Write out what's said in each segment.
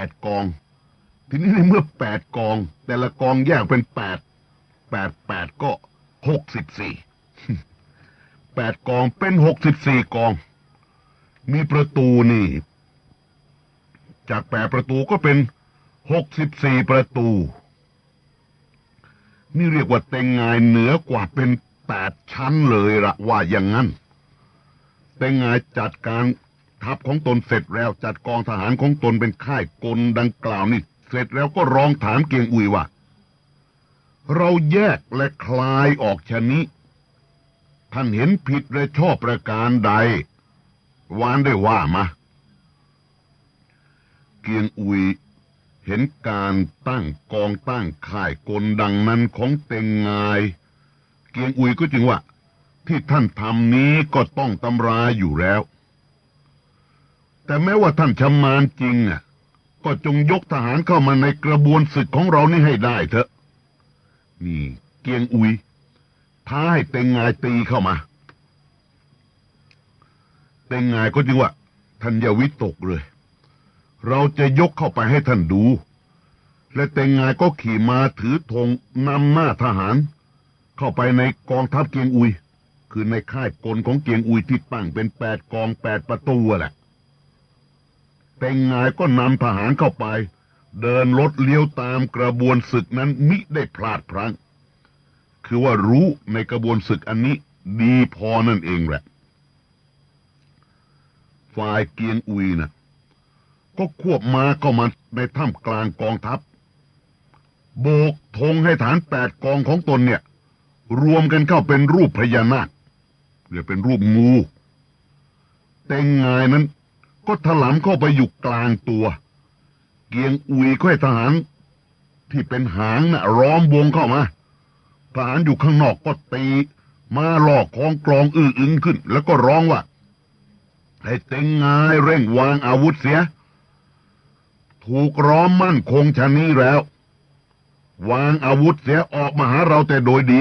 8 กองทีนี้ในเมื่อ8 กองแต่ละกองแยกเป็น8 8 8ก็64 8 กองเป็น64 กองมีประตูนี่จาก8 ประตูก็เป็น64 ประตูนี่เรียกว่าเต็งงายเหนือกว่าเป็น8 ชั้นเลยละว่าอย่างนั้นเต็งงายจัดการทัพของตนเสร็จแล้วจัดกองทหารของตนเป็นค่ายกลดังกล่าวนี่เสร็จแล้วก็ร้องถามเกียงอุยว่าเราแยกและคลายออกชนิดท่านเห็นผิดและชอบประการใดวานได้ว่ามาเกียงอุยเห็นการตั้งกองตั้งค่ายกลดังนั้นของเต็งงายเกียงอุยก็จึงว่าที่ท่านทำนี้ก็ต้องตำราอยู่แล้วแต่แม้ว่าท่านชำนาญจริงก็จงยกทหารเข้ามาในกระบวนศึกของเรานี่ให้ได้เถอะนี่เกียงอุยท้าให้เต็งงายตีเข้ามาเต็งงายก็จึงว่าท่านอย่าวิตกเลยเราจะยกเข้าไปให้ท่านดูและเต็งงายก็ขี่ม้าถือธงนำหน้าทหารเข้าไปในกองทัพเกียงอุยคือในค่ายกลของเกียงอุยที่ตั้งเป็น8 กอง 8 ประตูแหละเต็งงายก็นำทหารเข้าไปเดินรถเลี้ยวตามกระบวนศึกนั้นมิได้พลาดพลั้งคือว่ารู้ในกระบวนศึกอันนี้ดีพอนั่นเองแหละฝ่ายเกียงอุยก็ควบม้าเข้ามาในท่ามกลางกองทัพโบกธงให้ฐาน8 กองของตนเนี่ยรวมกันเข้าเป็นรูปพญานาคหรือเป็นรูปงูเต็งงายนั้นก็ถลำเข้าไปอยู่กลางตัวเกียงอุยก็ให้ทหารที่เป็นหางล้อมวงเข้ามาทหารอยู่ข้างนอกก็ตีมาลอกของกลองอื้ออึงขึ้นแล้วก็ร้องว่าให้เต็งงายเร่งวางอาวุธเสียถูกล้อมมั่นคงชะนี้แล้ววางอาวุธเสียออกมาหาเราแต่โดยดี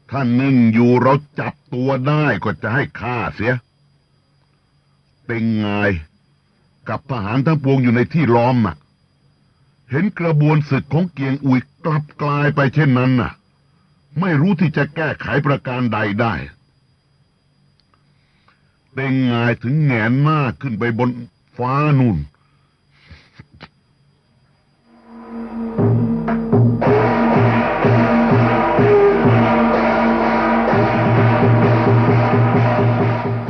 ถ้านิ่งอยู่เราจับตัวได้ก็จะให้ฆ่าเสียเต็งงายกับทหารทั้งปวงอยู่ในที่ล้อมเห็นกระบวนศึกของเกียงอุยกลับกลายไปเช่นนั้นไม่รู้ที่จะแก้ไขประการใดได้เต็งงายถึงแหงนหน้าขึ้นไปบนฟ้านู่น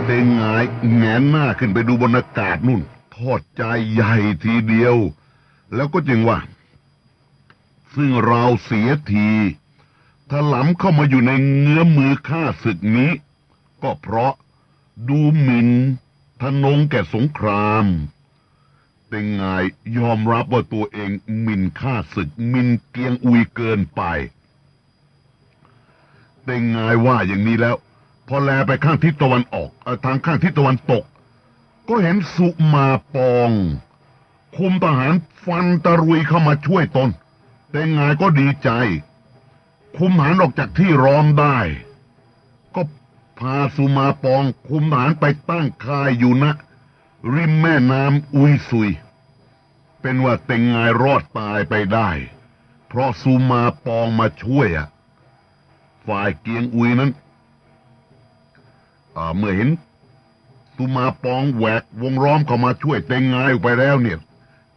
เต็งงายแหงนหน้าขึ้นไปดูบนอากาศนู่นทอดใจใหญ่ทีเดียวแล้วก็จึงว่าซึ่งเราเสียทีถลำเข้ามาอยู่ในเงื้อมมือข้าศึกนี้ก็เพราะดูหมิ่นทะนงแก่สงครามเต็งงายยอมรับว่าตัวเองหมิ่นข้าศึกหมิ่นเกียงอุยเกินไปเต็งงายว่าอย่างนี้แล้วพอแลไปข้างทิศตะวันออกทางข้างทิศตะวันตกก็เห็นสุมาปองคุมทหารฟันตะรุยเข้ามาช่วยตนเต็งงายก็ดีใจคุมทหารออกจากที่ล้อมได้ก็พาสุมาปองคุมทหารไปตั้งค่ายอยู่ณริมแม่น้ำอุยซุยเป็นว่าเต็งงายรอดตายไปได้เพราะสุมาปองมาช่วยฝ่ายเกียงอุยนั้นเมื่อเห็นสุมาปองแหวกวงล้อมเข้ามาช่วยเต็งงายออกไปแล้วเนี่ย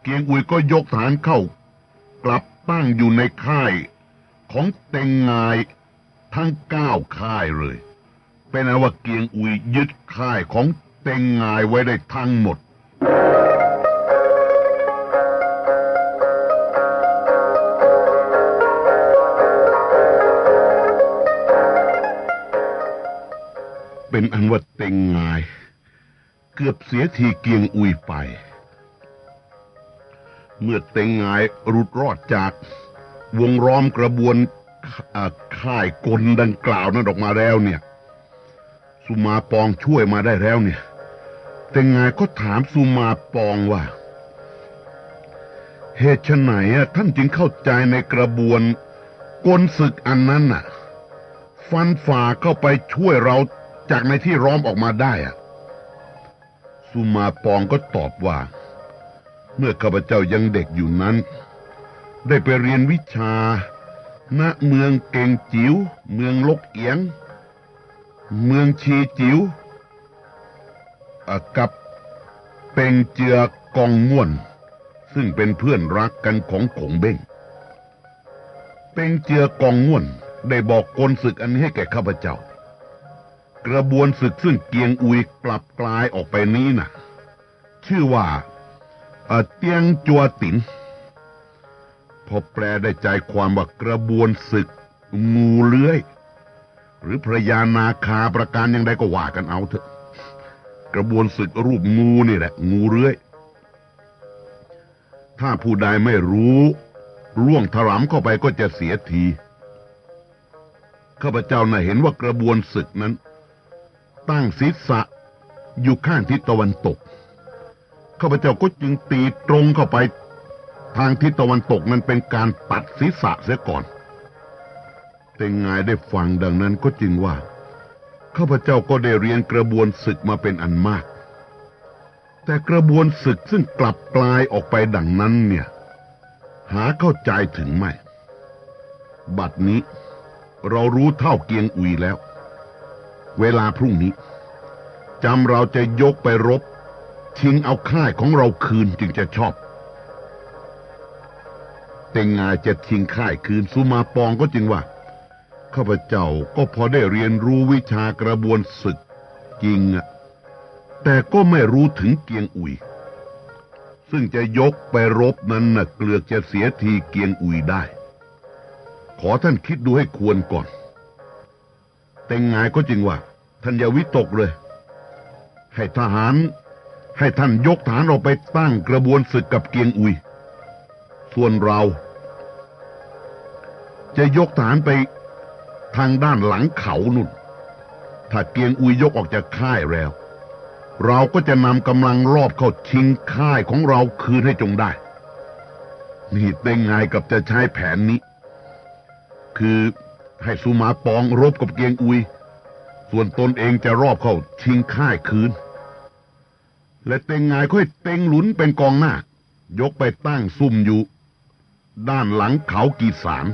เกียงอุยก็ยกฐานเข้ากลับตั้งอยู่ในค่ายของเต็งงายทั้ง9 ค่ายเลยเป็นอันว่าเกียงอุยยึดค่ายของเต็งงายไว้ได้ทั้งหมดเป็นอันว่าเต็งงายเกือบเสียทีเกียงอุยไปเมื่อเต็งงายหลุดรอดจากวงล้อมกระบวนค่ายกลดังกล่าวนั้นออกมาแล้วเนี่ยสุมาปองช่วยมาได้แล้วเนี่ยเต็งงายก็ถามสุมาปองว่าเหตุไฉนท่านจึงเข้าใจในกระบวนกลศึกอันนั้นฟันฝ่าเข้าไปช่วยเราจากในที่ล้อมออกมาได้สุมาปองก็ตอบว่า เมื่อข้าพเจ้ายังเด็กอยู่นั้นได้ไปเรียนวิชาณเมืองเก่งจิ๋วเมืองลกเอียงเมืองชีจิ๋วกับเป็งเจือกองง่วนซึ่งเป็นเพื่อนรักกันของขงเบ้งเป็งเจือกองง่วนได้บอกกลศึกอันนี้ให้แก่ข้าพเจ้ากระบวนศึกซึ่งเกียงอุยกลับกลายออกไปนี้น่ะชื่อว่าเตียงจัวติ๋นพอแปลได้ใจความว่ากระบวนศึกงูเลื้อยหรือพระยานาคาประการยังไงก็ว่ากันเอาเถอะกระบวนศึกรูปงูนี่แหละงูเลื้อยถ้าผู้ใดไม่รู้ล่วงถลำเข้าไปก็จะเสียทีข้าพเจ้าน่ะเห็นว่ากระบวนศึกนั้นตั้งศีรษะอยู่ข้างทิศตะวันตกข้าพเจ้าก็จึงตีตรงเข้าไปทางทิศตะวันตกนั้นเป็นการตัดศีรษะเสียก่อนแต่งายได้ฟังดังนั้นก็จึงว่าข้าพเจ้าก็ได้เรียนกระบวนศึกมาเป็นอันมากแต่กระบวนศึกซึ่งกลับกลายออกไปดังนั้นเนี่ยหาเข้าใจถึงไม่บัดนี้เรารู้เท่าเกียงอุยแล้วเวลาพรุ่งนี้จำเราจะยกไปรบชิงเอาค่ายของเราคืนจึงจะชอบแต่งายจะชิงค่ายคืนสุมาปองก็จึงว่าข้าพเจ้าก็พอได้เรียนรู้วิชากระบวนศึกจริงแต่ก็ไม่รู้ถึงเกียงอุยซึ่งจะยกไปรบนั้นน่ะเกลือกจะเสียทีเกียงอุยได้ขอท่านคิดดูให้ควรก่อนแต่งายก็จึงว่าท่านอย่าวิตกเลยให้ท่านยกฐานออกไปตั้งกระบวนศึกกับเกียงอุยส่วนเราจะยกฐานไปทางด้านหลังเขานู่นถ้าเกียงอุยยกออกจากค่ายแล้วเราก็จะนำกำลังรอบเข้าชิงค่ายของเราคืนให้จงได้นี่ได้ไงกับจะใช้แผนนี้คือให้สุมาปองรบกับเกียงอุยส่วนตนเองจะรอบเข้าชิงค่ายคืนและเต็งไงค่อยเต็งหลุนเป็นกองหน้ายกไปตั้งซุ่มอยู่ด้านหลังเขากีสาร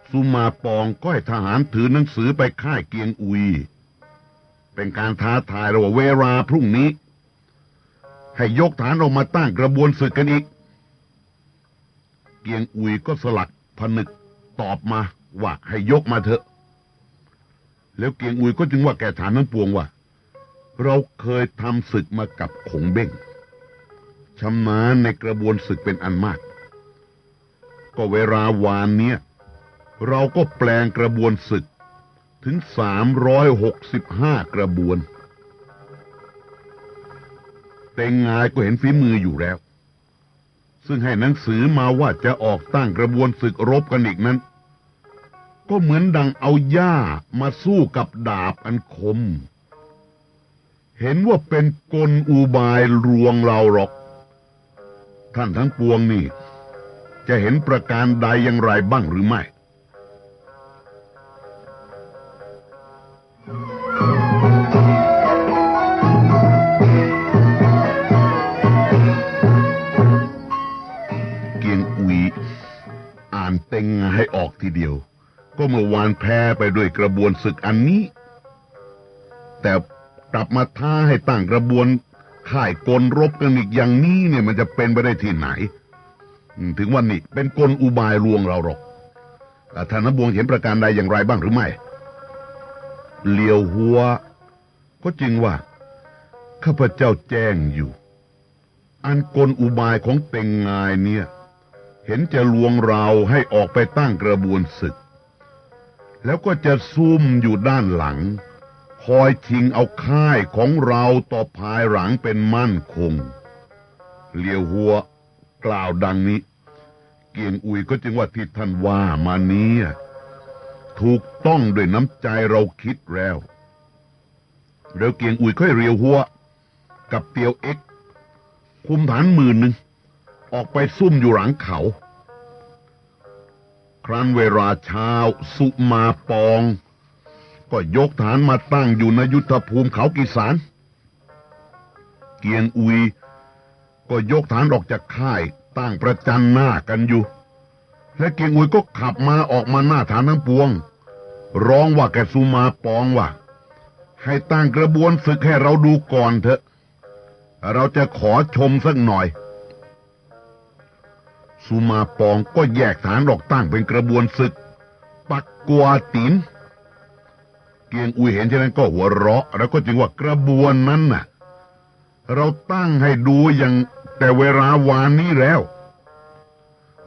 สุมาปองก็ให้ทหารถือหนังสือไปค่ายเกียงอุยเป็นการท้าทายระหว่างเวลาพรุ่งนี้ให้ยกฐานออกมาตั้งกระบวนศึกกันอีกเกียงอุยก็สลักผนึกตอบมาว่าให้ยกมาเถอะแล้วเกียงอุยก็จึงว่าแก่ฐานนั้นปวงว่าเราเคยทำศึกมากับขงเบ้งชำนาญในกระบวนศึกเป็นอันมากก็เวลาวานเนี้ยเราก็แปลงกระบวนศึกถึง365กระบวนแต่งายก็เห็นฝีมืออยู่แล้วซึ่งให้หนังสือมาว่าจะออกตั้งกระบวนศึกรบกันอีกนั้นก็เหมือนดังเอาหญ้ามาสู้กับดาบอันคมเห็นว่าเป็นกลอุบายลวงเราหรอกท่านทั้งปวงนี่จะเห็นประการใดอย่างไรบ้างหรือไม่เกียงอุยอ่านเต็งให้ออกทีเดียวก็เมื่อวานแพ้ไปด้วยกระบวนศึกอันนี้แต่กลับมาท้าให้ตั้งกระบวนค่ายกลรบกันอีกอย่างนี้เนี่ยมันจะเป็นไปได้ที่ไหนถึงวันนี้เป็นกลอุบายลวงเราหรอกท่านนบวงเห็นประการใดอย่างไรบ้างหรือไม่เหลียวหัวก็จริงว่าข้าพเจ้าแจ้งอยู่อันกลอุบายของเต็งงายเนี่ยเห็นจะลวงเราให้ออกไปตั้งกระบวนศึกแล้วก็จะซุ่มอยู่ด้านหลังคอยชิงเอาค่ายของเราต่อภายหลังเป็นมั่นคงเหลียวหัวกล่าวดังนี้เกียงอุยก็จึงว่าที่ท่านว่ามานี้ถูกต้องด้วยน้ำใจเราคิดแล้วเกียงอุยค่อยเรียวหัวกับเตียวเอ็กคุมฐาน10,000ออกไปซุ่มอยู่หลังเขาครั้นเวลาเช้าสุมาปองก็ยกฐานมาตั้งอยู่ในยุทธภูมิเขากีสารเกียงอุย ก็ยกฐานออกจากค่ายตั้งประจันหน้ากันอยู่และเกียงอุยก็ขับมาออกมาหน้าฐานทั้งปวงร้องว่าแกสุมาปองว่าให้ตั้งกระบวนศึกให้เราดูก่อนเถอะเราจะขอชมสักหน่อยสุมาปองก็แยกฐานออกตั้งเป็นกระบวนศึกปักกัวตินเกียงอุยเห็นเช่นนั้นก็หัวเราะแล้วก็จึงว่ากระบวนนั้นน่ะเราตั้งให้ดูอย่างแต่เวลาวานนี้แล้ว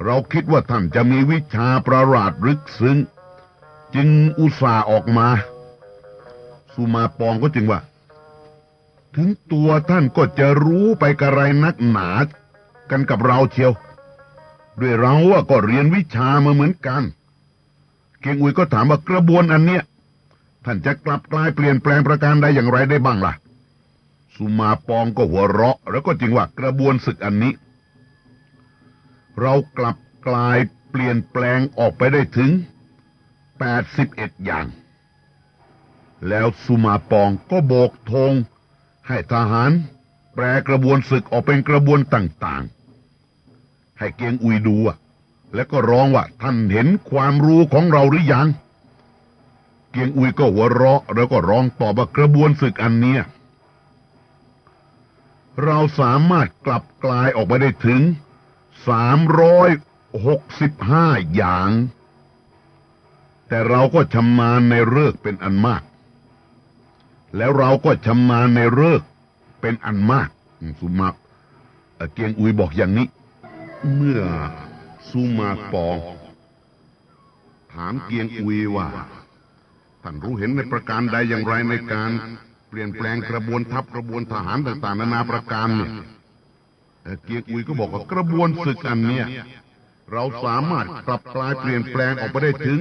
เราคิดว่าท่านจะมีวิชาประหลาดลึกซึ้งจึงอุตส่าห์ออกมาสุมาปองก็จึงว่าถึงตัวท่านก็จะรู้ไปกระไรนักหนากันกับเราเชียวด้วยเราก็เรียนวิชามาเหมือนกันเกียงอุยก็ถามว่ากระบวนอันเนี้ยท่านจะกลับกลายเปลี่ยนแปลงประการใดอย่างไรได้บ้างล่ะสุมาปองก็หัวเราะแล้วก็จึงว่ากระบวนศึกอันนี้เรากลับกลายเปลี่ยนแปลงออกไปได้ถึง81อย่างแล้วสุมาปองก็โบกธงให้ทหารแปลกระบวนศึกออกเป็นกระบวนต่างๆให้เกียงอุยดูแล้วก็ร้องว่าท่านเห็นความรู้ของเราหรือยังเกียงอุยก็หัวเราะแล้วก็ร้องตอบว่ากระบวนศึกอันเนี้ยเราสามารถกลับกลายออกไปได้ถึง365อย่างแต่เราก็ชำนาญในฤกษ์เป็นอันมากแล้วเราก็ชำนาญในฤกษ์เป็นอันมากสุมาเกียงอุยบอกอย่างนี้เมื่อสุมาปองถามเกียงอุยว่าท่านรู้เห็นในประการใดอย่างไรในการเปลี่ยนแปลงกระบวนทัพกระบวนทหารต่างๆนานาประการเนี่ยเกียงอุยก็บอกว่ากระบวนศึกอันเนี้ยเราสามารถกลับกลายเปลี่ยนแปลงออกไปได้ถึง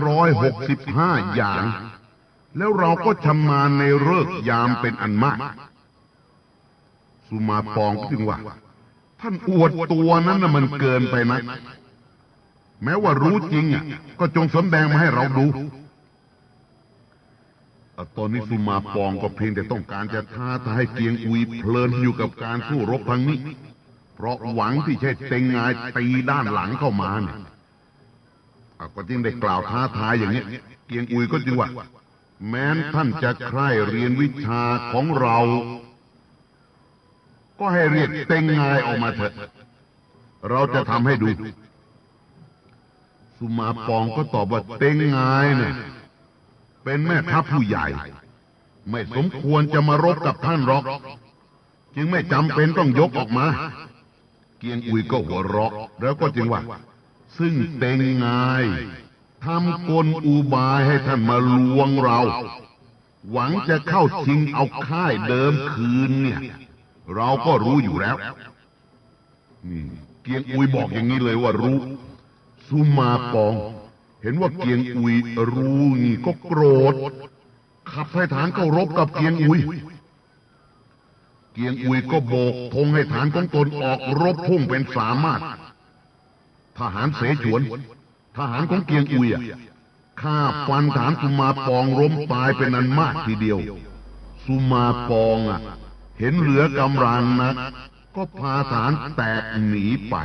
365อย่างแล้วเราก็ชำนาญในฤกษ์ยามเป็นอันมากสุมาปองก็จึงว่าท่านอวดตัวนั้นน่ะมันเกินไปนะแม้ว่ารู้จริงก็จงสำแดงมาให้เราดูตอนนี้สุมาปองก็เพียงแต่ต้องการจะท้าทายเกียงอุยเพลินอยู่กับการสู้รบทางนี้เพราะหวังที่จะเต็งงายตีด้านหลังเข้ามาเนี่ยก็จึงได้กล่าวท้าทายอย่างนี้เกียงอุยก็จึงว่าแม้นท่านจะใคร่เรียนวิชาของเราก็ให้เรียกเต็งงายออกมาเถอะเราจะทำให้ดูสุมาปองก็ตอบว่าเต็งงายเนี่ยเป็นแม่ทัพผู้ใหญ่ไม่สมควรจะมารบกับท่านหรอกจึงไม่จำเป็นต้องยกออกมาเกียงอุยก็หัวเราะแล้วก็จึงว่าซึ่งเต็งงายทำกลอุบายให้ท่านมาลวงเราหวังจะเข้าชิงเอาค่ายเดิมคืนเนี่ยเราก็รู้อยู่แล้วนี่เกียงอุยบอกอย่างนี้เลยว่ารู้สุมาปองเห็นว่าเกียงอุยรู้นี่ก็โกรธขับให้ฐานเข้ารบกับเกียงอุยเกียงอุยก็โบกธงให้ฐานของตนออกรบพุ่งเป็นสามารถทหารเสฉวนทหารของเกียงอุยฆ่าฟันฐานสุมาปองล้มตายเป็นอันมากทีเดียวสุมาปองเห็นเหลือกำลังนักก็พาฐานแตกหนีไป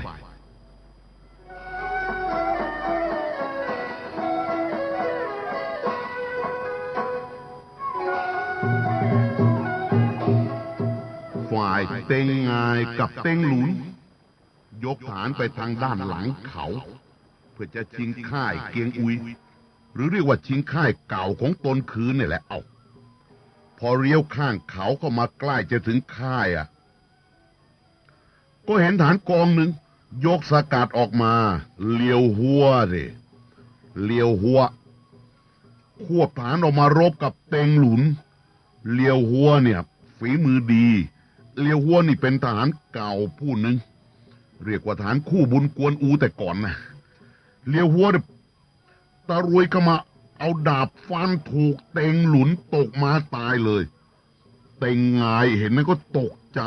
ฝ่ายเต็งงายกับเต็งหลุนยกฐานไปทางด้านหลังเขาเพื่อจะชิงค่ายเกียงอุยหรือเรียกว่าชิงค่ายเก่าของตนคืนนี่แหละพอเลี้ยวข้างเขาเข้ามาใกล้จะถึงค่ายก็เห็นฐานกองหนึ่งยกสกัดออกมาเลี้ยวหัวควบฐานออกมารบกับเต็งหลุนเลี้ยวหัวเนี่ยฝีมือดีเลี้ยวหัวนี่เป็นทหารเก่าผู้หนึ่งเรียกว่าทหารคู่บุญกวนอูแต่ก่อนนะเลี้ยวหัวเนี่ยตะรวยเข้ามาเอาดาบฟันถูกเต็งหลุนตกมาตายเลยเต็งงายเห็นนั้นก็ตกใจ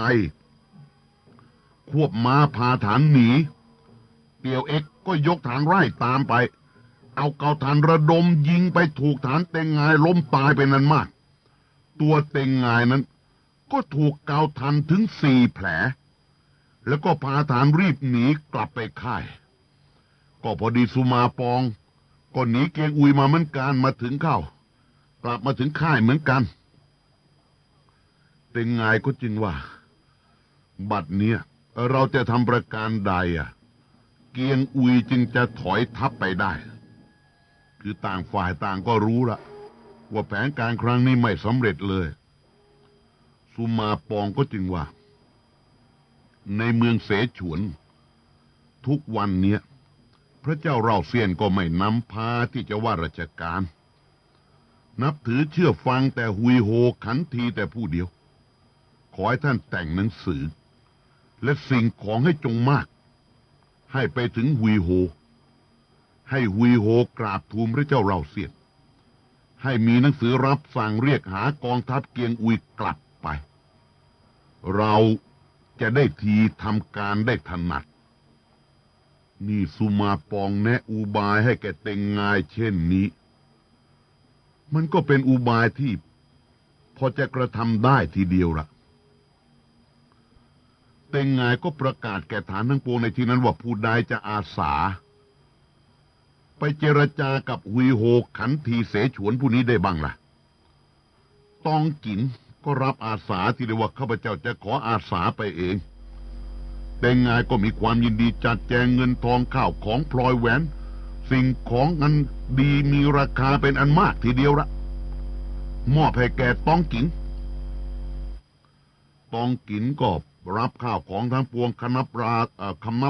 ควบม้าพาฐานหนีเตียวเอ็กก็ยกฐานไล่ตามไปเอาเกาฐานระดมยิงไปถูกฐานเต็งงายล้มตายเป็นนั้นมากตัวเต็งงายนั้น ก็ถูกเกาทันถึง4 แผลแล้วก็พาทหารรีบหนีกลับไปค่ายก็พอดีสุมาปองก็หนีเกียงอุยมาเหมือนกันมาถึงเข้ากลับมาถึงค่ายเหมือนกันแต่ไงก็จริงว่าบัดเนี้ยเราจะทำประการใดเกียงอุยจึงจะถอยทัพไปได้คือต่างฝ่ายต่างก็รู้ละว่าแผนการครั้งนี้ไม่สำเร็จเลยสุมาปองก็จึงว่าในเมืองเสฉวนทุกวันเนี้ยพระเจ้าเราเซียนก็ไม่นำพาที่จะว่าราชการนับถือเชื่อฟังแต่หุยโฮขันทีแต่ผู้เดียวขอให้ท่านแต่งหนังสือและสิ่งของให้จงมากให้ไปถึงหุยโฮให้หุยโฮกราบทูลพระเจ้าเราเซียนให้มีหนังสือรับสั่งเรียกหากองทัพเกียงอุยกลับไปเราจะได้ทีทำการได้ถนัดนี่สุมาปองแนะอุบายให้แกเต็งงายเช่นนี้มันก็เป็นอุบายที่พอจะกระทำได้ทีเดียวละเต็งงายก็ประกาศแก่ฐานทั้งปวงในที่นั้นว่าผู้ใดจะอาสาไปเจรจากับหุยโฮขันทีเสฉวนผู้นี้ได้บ้างล่ะตองจินก็รับอาสาที่เรียกว่าข้าพเจ้าจะขออาสาไปเองแต่งายก็มีความยินดีจัดแจงเงินทองข้าวของพลอยแหวนสิ่งของอันดีมีราคาเป็นอันมากทีเดียวละมอบให้แก่ตองจินก็รับข้าวของทั้งปวงคำนั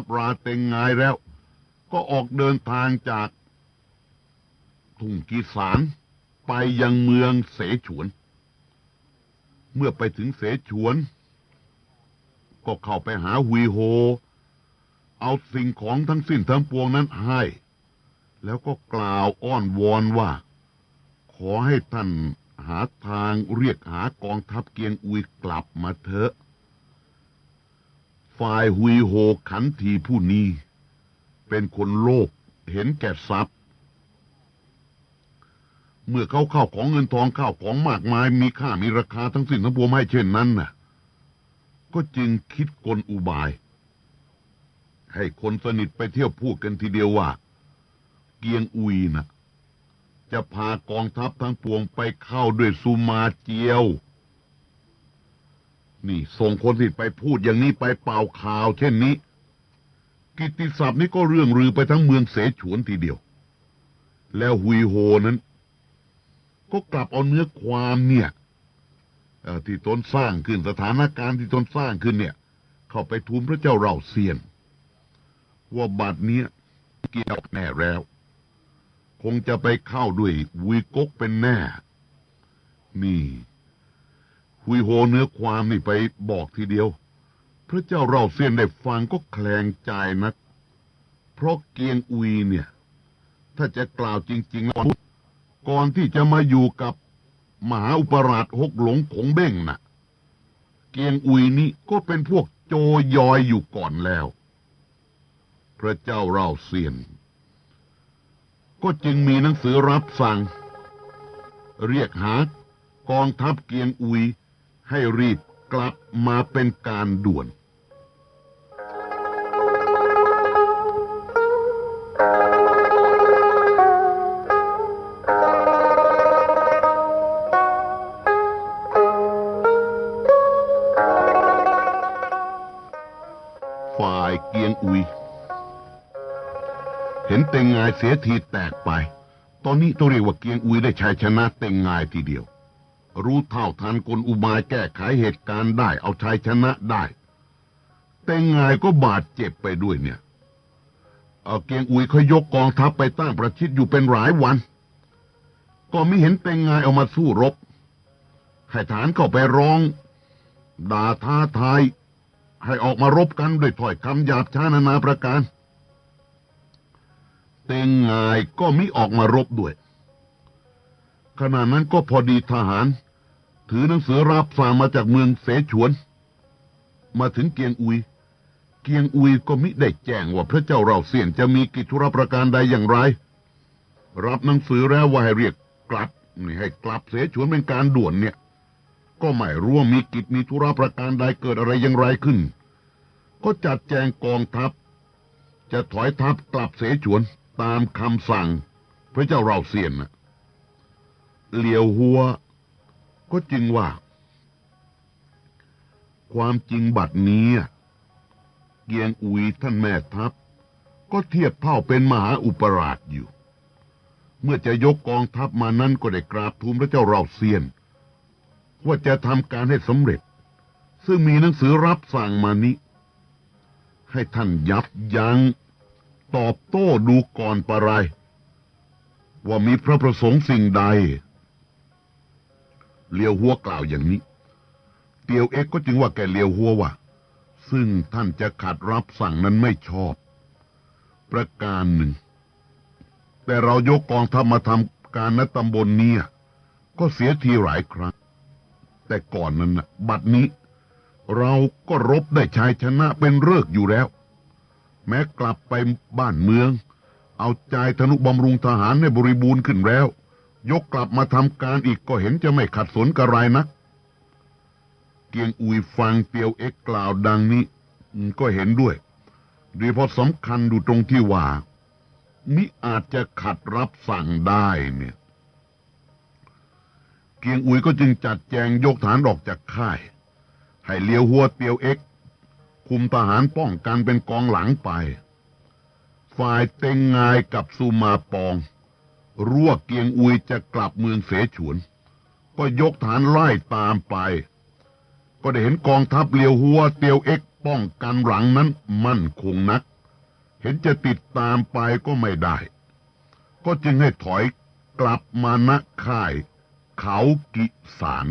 บราเต็งงายแล้วก็ออกเดินทางจากทุ่งกีสารไปยังเมืองเสฉวนเมื่อไปถึงเสฉวนก็เข้าไปหาหุยโฮเอาสิ่งของทั้งสิ้นทั้งปวงนั้นให้แล้วก็กล่าวอ้อนวอนว่าขอให้ท่านหาทางเรียกหากองทัพเกียงอุยกลับมาเถอะฝ่ายหุยโฮขันทีผู้นี้เป็นคนโลภเห็นแก่ทรัพย์เมื่อเขาเข้าของเงินทองข้าวของมากมายมีค่ามีราคาทั้งสิ้นทั้งปวงให้เช่นนั้นน่ะก็จึงคิดกลอุบายให้คนสนิทไปเที่ยวพูดกันทีเดียวว่าเกียงอุยน่ะจะพากองทัพทั้งปวงไปเข้าด้วยสุมาเจียวนี่ส่งคนที่ไปพูดอย่างนี้ไปเป่าข่าวเช่นนี้กิตติศัพท์นี้ก็เรื่องลือไปทั้งเมืองเสฉวนทีเดียวแล้วหุยโฮนั้นก็กลับเอาเนื้อความเนี่ยที่ตนสร้างขึ้นสถานการณ์ที่ตนสร้างขึ้นเนี่ยเข้าไปทูลพระเจ้าเราเซียนว่าบัดนี้เกี่ยวแน่แล้วคงจะไปเข้าด้วยวุยก๊กเป็นแน่นี่หุยโฮเนื้อความนี่ไปบอกทีเดียวพระเจ้าเราเซียนได้ฟังก็แคลงใจนักเพราะเกียงอุยเนี่ยถ้าจะกล่าวจริงๆแล้วก่อนที่จะมาอยู่กับมหาอุปราชฮกหลงขงเบ้งน่ะเกียงอุยนี่ก็เป็นพวกโจยอยอยู่ก่อนแล้วพระเจ้าเราเซียนก็จึงมีหนังสือรับสั่งเรียกหากองทัพเกียงอุยให้รีบกลับมาเป็นการด่วนฝ่ายเกียงอุยเห็นเต็งงายเสียทีแตกไปตอนนี้ต้องเรียกว่าเกียงอุยได้ชัยชนะเต็งงายทีเดียวรู้เท่าทันกลอุบายแก้ไขเหตุการณ์ได้เอาชัยชนะได้เต็งงายก็บาดเจ็บไปด้วยเนี่ยเกียงอุยเขายกกองทัพไปตั้งประชิดอยู่เป็นหลายวันก็ไม่เห็นเต็งงายเอามาสู้รบให้ฐานเข้าไปร้องด่าท้าทายให้ออกมารบกันด้วยถ้อยคำหยาบช้านานาประการเต็งงายก็มิออกมารบด้วยขณะนั้นก็พอดีทหารถือหนังสือรับสั่งมาจากเมืองเสฉวนมาถึงเกียงอุยก็มิได้แจ้งว่าพระเจ้าเราเซียนจะมีกิจธุระประการใดอย่างไรรับหนังสือแล้วว่าให้เรียกกลับนี่ให้กลับเสฉวนเป็นการด่วนเนี่ย ก็ไม่รู้ว่ามีกิจมีธุระประการใดเกิดอะไรอย่างไรขึ้นก็จัดแจงกองทัพจะถอยทัพกลับเสฉวนตามคำสั่งพระเจ้าเราเซียนนะเหลียวหัวก็จึงว่าความจริงบัดนี้เกียงอุยท่านแม่ทัพก็เทียบเท่าเป็นมหาอุปราชอยู่เมื่อจะยกกองทัพมานั้นก็ได้กราบทูลพระเจ้าเราเซียนว่าจะทำการให้สำเร็จซึ่งมีหนังสือรับสั่งมานี้ให้ท่านยับยั้งตอบโต้ดูก่อนปะไรว่ามีพระประสงค์สิ่งใดเลียวหัวกล่าวอย่างนี้เตียวเอ็กก็จึงว่าแกเลียวหัวว่าซึ่งท่านจะขัดรับสั่งนั้นไม่ชอบประการหนึ่งแต่เรายกกองทัพมาทำการณตำบลนี้ก็เสียทีหลายครั้งแต่ก่อนนั้นบัดนี้เราก็รบได้ชัยชนะเป็นฤกษ์อยู่แล้วแม้กลับไปบ้านเมืองเอาใจทนุบำรุงทหารให้บริบูรณ์ขึ้นแล้วยกกลับมาทำการอีกก็เห็นจะไม่ขัดสนกระไรนักเกียงอุยฟังเตียวเอ็กกล่าวดังนี้ก็เห็นด้วยโดยเพราะสำคัญดูตรงที่ว่ามิอาจจะขัดรับสั่งได้เนี่ยเกียงอุยก็จึงจัดแจงยกฐานออกจากค่ายให้เลียวหัวเตียวเอ็กคุมทหารป้องกันเป็นกองหลังไปฝ่ายเต็งงายกับซูมาปองรู้ว่าเกียงอุยจะกลับเมืองเสฉวนก็ยกฐานไล่ตามไปก็ได้เห็นกองทัพเลียวหัวเตียวเอ็กป้องกันหลังนั้นมั่นคงนักเห็นจะติดตามไปก็ไม่ได้ก็จึงให้ถอยกลับมาณค่ายเขากิสาร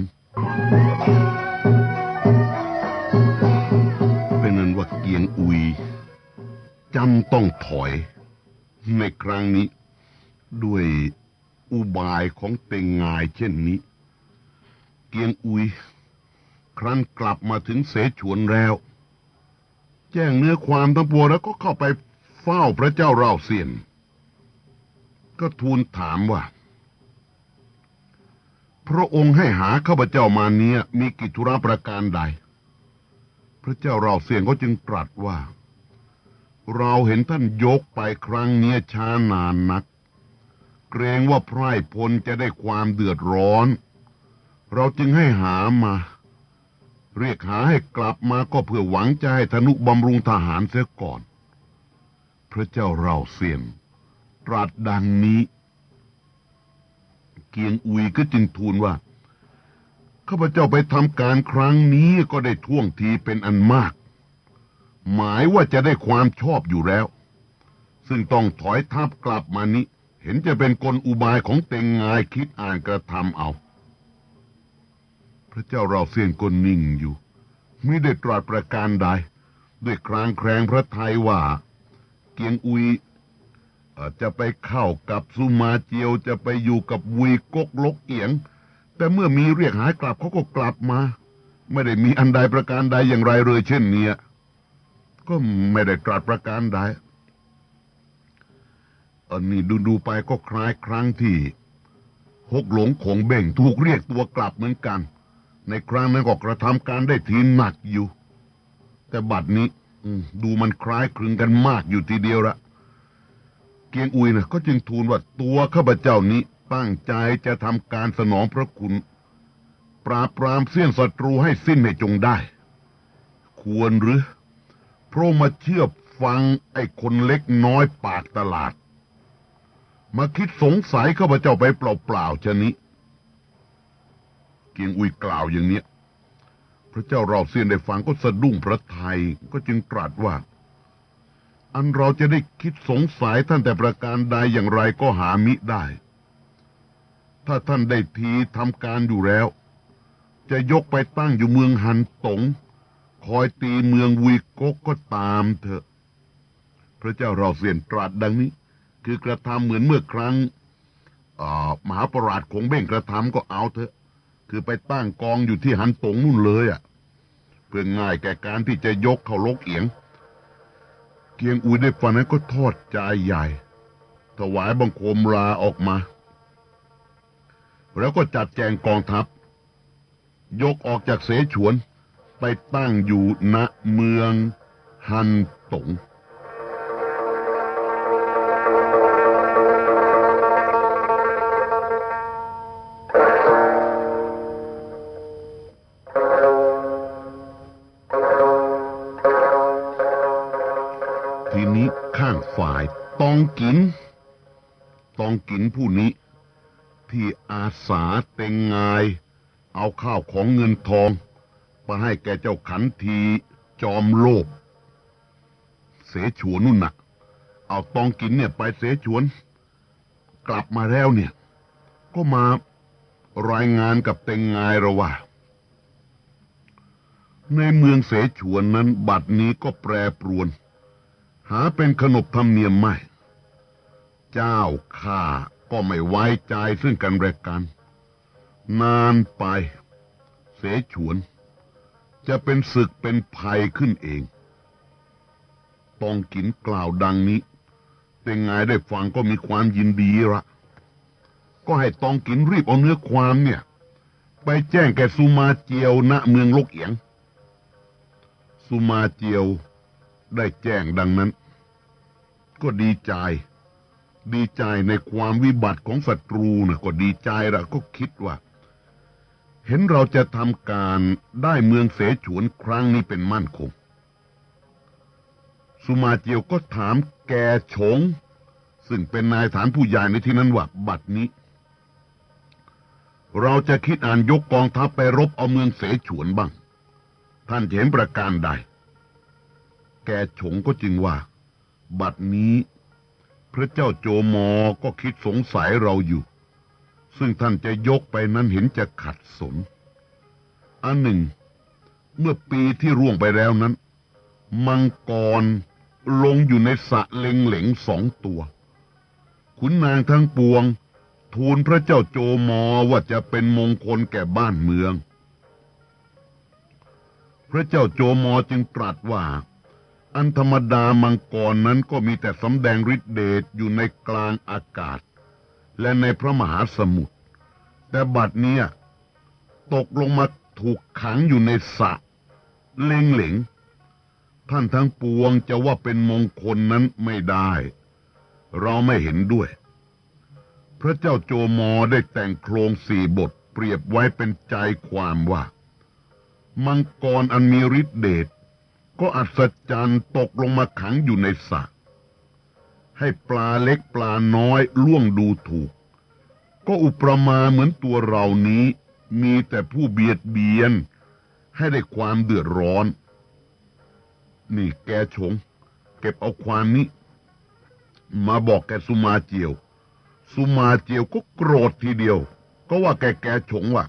เป็นนั้นว่าเกียงอุยจำต้องถอยในครั้งนี้ด้วยอุบายของเต็งงายเช่นนี้เกียงอุยครั้นกลับมาถึงเสฉวนแล้วแจ้งเนื้อความทั้งปวงแล้วก็เข้าไปเฝ้าพระเจ้าเราเซียนก็ทูลถามว่าพระองค์ให้หาข้าพเจ้ามาเนี้ยมีกิจธุระประการใดพระเจ้าเราเซียนก็จึงตรัสว่าเราเห็นท่านยกไปครั้งเนี้ยช้านานนักเกรงว่าไพร่พลจะได้ความเดือดร้อนเราจึงให้หามาเรียกหาให้กลับมาก็เพื่อหวังจะให้ทนุบำรุงทหารเสียก่อนพระเจ้าเราเซียนตรัสดังนี้เกียงอุยก็จึงทูลว่าข้าพเจ้าไปทำการครั้งนี้ก็ได้ท่วงทีเป็นอันมากหมายว่าจะได้ความชอบอยู่แล้วซึ่งต้องถอยทัพกลับมานี้เห็นจะเป็นกลอุบายของเต็งงายคิดอ่านกระทำเอาพระเจ้าเราเซียนก็นิ่งอยู่ไม่ได้ตรัสประการใดด้วยคลางแคลงพระทัยว่าเกียงอุยจะไปเข้ากับสุมาเจียวจะไปอยู่กับวุยกกลกเอียงแต่เมื่อมีเรียกหายกลับเขาก็กลับมาไม่ได้มีอันใดประการใดอย่างไรเลยเช่นเนี้ยก็ไม่ได้ตรัสประการใดอันนี้ดูไปก็คล้ายครั้งที่ฮกหลงขงเบ่งถูกเรียกตัวกลับเหมือนกันในครั้งนั้นก็กระทำการได้ทีหนักอยู่แต่บัดนี้ดูมันคล้ายคลึงกันมากอยู่ทีเดียวละเกียงอุยนะก็จึงทูลว่าตัวข้าพเจ้านี้ตั้งใจจะทำการสนองพระคุณปราบปรามเสี้ยนศัตรูให้สิ้นให้จงได้ควรหรือเพราะมาเชื่อฟังไอ้คนเล็กน้อยปากตลาดมาคิดสงสัยข้าพเจ้าไปเปล่าๆชะนี้เกียงอุยกล่าวอย่างเนี้ยพระเจ้าเราเซียนได้ฟังก็สะดุ้งพระทัยก็จึงตรัสว่าอันเราจะได้คิดสงสัยท่านแต่ประการใดอย่างไรก็หามิได้ถ้าท่านได้ทีทำการอยู่แล้วจะยกไปตั้งอยู่เมืองหันตงคอยตีเมืองวุยกกก็ตามเถอะพระเจ้าเราเซียนตรัสดังนี้คือกระทำเหมือนเมื่อครั้งมหาปราชญ์คงเบ่งกระทำก็เอาเถอะคือไปตั้งกองอยู่ที่หันตงนู่นเลยเพื่อง่ายแก่การที่จะยกเข้าลกเอียงเกียงอุยได้ฟังนั้นก็ทอดใจใหญ่ถวายบังคมลาออกมาแล้วก็จัดแจงกองทัพ ยกออกจากเสฉวนไปตั้งอยู่ณเมืองฮันตงทีนี้ข้างฝ่ายตองกินผู้นี้ที่อาสาเต็งงายเอาข้าวของเงินทองไปให้แกเจ้าขันทีจอมโลภเสฉวนนู่นน่ะเอาตองกินเนี่ยไปเสฉวนกลับมาแล้วเนี่ยก็มารายงานกับเต็งงายเราว่าในเมืองเสฉวนนั้นบัดนี้ก็แปรปรวนหาเป็นขนบธรรมเนียมไม่เจ้าข้าก็ไม่ไว้ใจซึ่งกันและกันนานไปเสฉวนจะเป็นศึกเป็นภัยขึ้นเองตองกินกล่าวดังนี้แต่งายได้ฟังก็มีความยินดีละก็ให้ตองกินรีบเอาเนื้อความเนี่ยไปแจ้งแก่สุมาเจียวณเมืองลกเอียงสุมาเจียวได้แจ้งดังนั้นก็ดีใจในความวิบัติของศัตรูนะก็ดีใจละก็คิดว่าเห็นเราจะทำการได้เมืองเสฉวนครั้งนี้เป็นมั่นคงสุมาเจียวก็ถามแกฉงซึ่งเป็นนายฐานผู้ใหญ่ในที่นั้นว่าบัดนี้เราจะคิดอ่านยกกองทัพไปรบเอาเมืองเสฉวนบ้างท่านเห็นประการใดแกฉงก็จึงว่าบัดนี้พระเจ้าโจมอก็คิดสงสัยเราอยู่ซึ่งท่านจะยกไปนั้นเห็นจะขัดสนอันหนึ่งเมื่อปีที่ร่วงไปแล้วนั้นมังกรลงอยู่ในสระเล็งเหลง2 ตัวขุนนางทั้งปวงทูลพระเจ้าโจมอว่าจะเป็นมงคลแก่บ้านเมืองพระเจ้าโจมอจึงตรัสว่าอันธรรมดามังกรนั้นก็มีแต่สำแดงฤทธิเดชอยู่ในกลางอากาศและในพระมหาสมุทรแต่บัดนี้ตกลงมาถูกขังอยู่ในสระเล็งเหลงท่านทั้งปวงจะว่าเป็นมงคลนั้นไม่ได้เราไม่เห็นด้วยพระเจ้าโจมอได้แต่งโครง4 บทเปรียบไว้เป็นใจความว่ามังกรอันมีฤทธิเดชก็อัศจรรย์ตกลงมาขังอยู่ในสระให้ปลาเล็กปลาน้อยล่วงดูถูกก็อุปมาเหมือนตัวเรานี้มีแต่ผู้เบียดเบียนให้ได้ความเดือดร้อนนี่แกฉงเก็บเอาความนี้มาบอกแกสุมาเจียวก็โกรธทีเดียวก็ว่าแกฉงว่า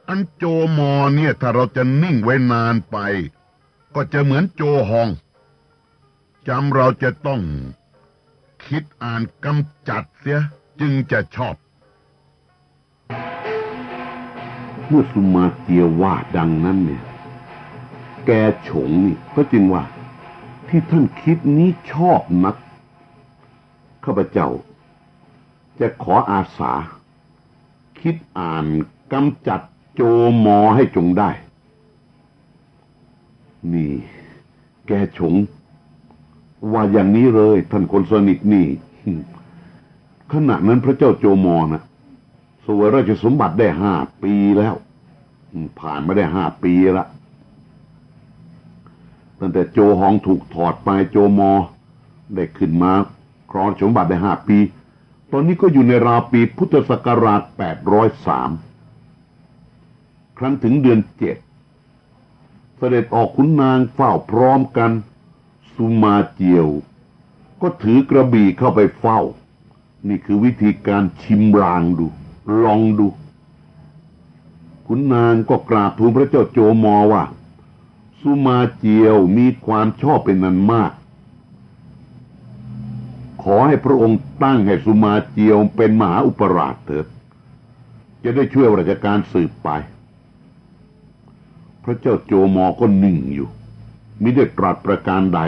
อันโจมอเนี่ยถ้าเราจะนิ่งไว้นานไปก็จะเหมือนโจฮองจำเราจะต้องคิดอ่านกำจัดเสียจึงจะชอบเมื่อสุมาเจียวว่าดังนั้นเนี่ยแกฉงนี่ก็จึงว่าที่ท่านคิดนี้ชอบนักข้าพเจ้าจะขออาสาคิดอ่านกำจัดโจมอให้จงได้นี่แกฉงว่าอย่างนี้เลยท่านคนสนิทนี่ขณะนั้นพระเจ้าโจมอนะสวยราชสมบัติได้5 ปีแล้วผ่านมาได้5 ปีละตั้งแต่โจฮองถูกถอดไปโจมอได้ขึ้นมาครองสมบัติได้5 ปีตอนนี้ก็อยู่ในราวปีพุทธศักราช803ครั้นถึงเดือน7เสด็จออกขุนนางเฝ้าพร้อมกันสุมาเจียวก็ถือกระบี่เข้าไปเฝ้านี่คือวิธีการชิมลางดูลองดูขุนนางก็กราบทูลพระเจ้าโจมอว่าสุมาเจียวมีความชอบเป็นนันมากขอให้พระองค์ตั้งให้สุมาเจียวเป็นมหาอุปราชเถิดจะได้ช่วยราชการสืบไปพระเจ้าโจมอก็นิ่งอยู่มิได้ตรัสประการใด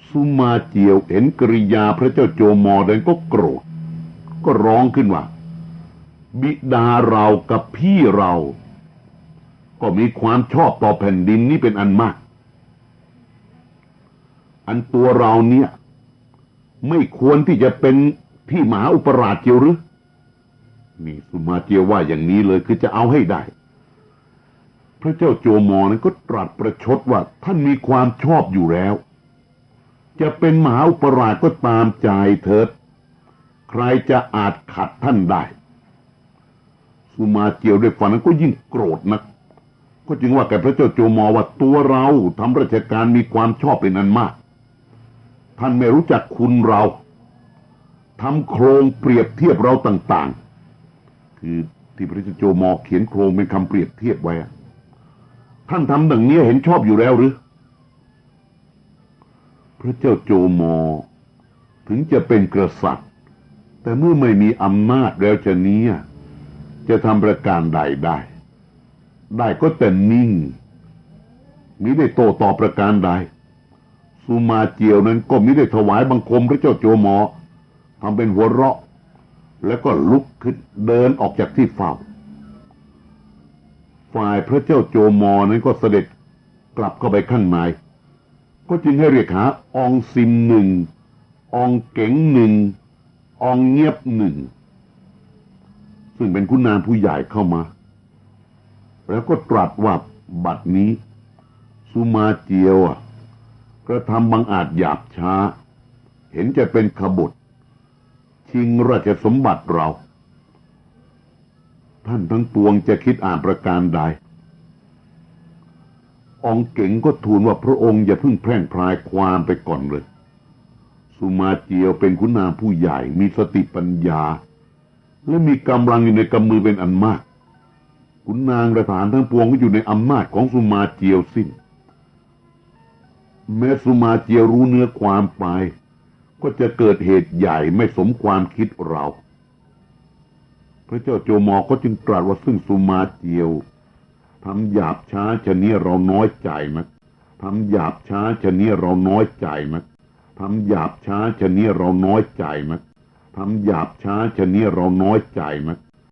สุมาเจียวเห็นกริยาพระเจ้าโจมอดังก็โกรธก็ร้องขึ้นว่า บิดาเรากับพี่เราก็มีความชอบต่อแผ่นดินนี้เป็นอันมากอันตัวเราเนี่ยไม่ควรที่จะเป็นที่มหาอุปราชเจียวหรือนี่สุมาเจียวว่าอย่างนี้เลยคือจะเอาให้ได้พระเจ้าโจมอนั้นก็ตรัสประชดว่าท่านมีความชอบอยู่แล้วจะเป็นมหาอุปราชก็ตามใจเถิดใครจะอาจขัดท่านได้สุมาเจียวด้วยฟังนั้นก็ยิ่งโกรธนักก็จึงว่าแก่พระเจ้าโจมอว่าตัวเราทำราชการมีความชอบเป็นอันมากท่านไม่รู้จักคุณเราทำโครงเปรียบเทียบเราต่างๆคือที่พระเจ้าโจมอเขียนโครงเป็นคำเปรียบเทียบไว้ท่านทำดังนี้เห็นชอบอยู่แล้วหรือพระเจ้าโจมอถึงจะเป็นกษัตริย์แต่เมื่อไม่มีอำนาจแล้วจะนี้จะทำประการใดได้ก็แต่นิ่งมิได้โต้ตอบประการใดสุมาเจียวนั้นก็มิได้ถวายบังคมพระเจ้าโจมอทำเป็นหัวเราะแล้วก็ลุกขึ้นเดินออกจากที่เฝ้าฝ่ายพระเจ้าโจมอนั้นก็เสด็จกลับเข้าไปข้างในก็จึงให้เรียกหาอองซิมหนึ่งอองเก๋งหนึ่งอองเงียบหนึ่งซึ่งเป็นขุนนางผู้ใหญ่เข้ามาแล้วก็ตรัสว่าบัดนี้สุมาเจียวกระทำบังอาจหยาบช้าเห็นจะเป็นขบฏชิงราชสมบัติเราท่านทั้งปวงจะคิดอ่านประการใดอองเก๋งก็ทูลว่าพระองค์อย่าเพิ่งแพร่งพรายความไปก่อนเลยสุมาเจียวเป็นขุนนางผู้ใหญ่มีสติปัญญาและมีกำลังอยู่ในกำมือเป็นอันมากขุนนางและทหารทั้งปวงก็อยู่ในอำนาจของสุมาเจียวสิ้นแม้สุมาเจียวรู้เนื้อความไปก็จะเกิดเหตุใหญ่ไม่สมความคิดเราพระเจ้าโจมอก็จึงตรัสว่าซึ่งสุมาเจียวทำหยาบช้าชะนี้เราน้อยใจนักทำหยาบช้าชะนี้เราน้อยใจนักทำหยาบช้าชะนี้เราน้อยใจนักทำหยาบช้าชะนี้เราน้อยใจนัก